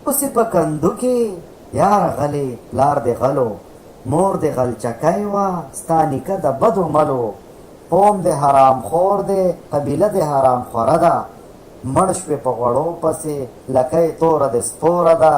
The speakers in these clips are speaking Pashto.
اوسې په کندو کې یار غلې پلار د غلو مور د غلچکی وه ستا نیکه د بدو ملو قوم د حرام خور دی قبیله د حرام خوره ده مړ شوې په غوړو پسې لکۍ توره د سپوره ده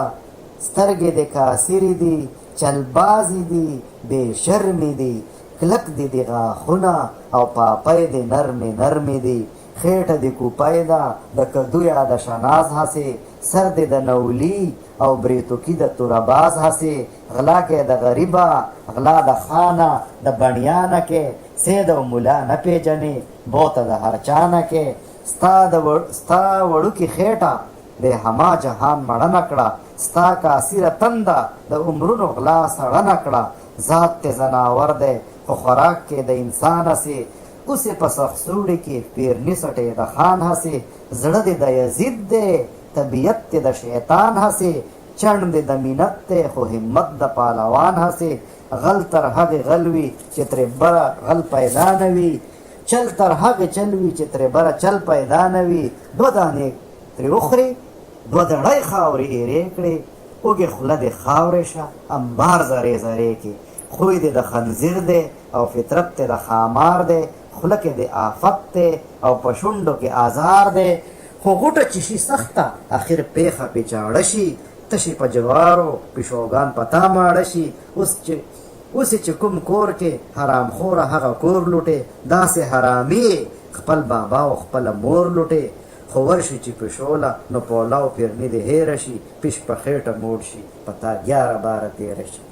سترګې د کاسرې دي چلبازې دي بې شرمې دي کلک دي د غاښونه او پاپۍ د نرمې نرمې دي خېټه د کوپۍ ده د کدو یا د شناز هسې سر دې د نولي او بریتوکي د تورباز هسې غلا کې د غریبه غلا د خانه د بڼیانه کې سید او ملا نه پیژنې بوته د هر چانه کې ستا وړوکې خېټه د هما جهان مړنه کړه ستا کاسیره تنده د عمرونو غلا سړنه کړه ذات ته زناور دی خو خوراک کې د انسان هسې اوسې په سخسوړي کې پیرني سټې د خان هسې زړه دې د یزید دی طبیعت دې د شیطان هسې چڼ دې د مینت دی خو همت د پهلوان هسې غل تر هغې غل وي چې ترې بره غل پیدا نه وي چل تر هغې چل وي چې ترې بره چل پیدا نه وي دوه دانې ترې وخورې دوه دړۍ خاورې ایرې کړې اوږې خوله دې خاورې شه انبار زرې زرې کې خوی دې د خنزیر دی او فطرت دې د خامار دی خوله کې د آفت دی او په شونډو کې آزار دی خو غوټه چې شي سخته اخر پیښه پې چاړه شي تشې په جوارو پیشوګان په تا ماړه شي اوس چې کوم کور کې حرام خوره هغه کور لوټې داسې حرامي خپل بابا او خپله مور لوټې خو ورشي چې پیشوله نو پوله او پیرني دې هېره شي پیش په خېټه موړ شي په تا 11 12 13 شي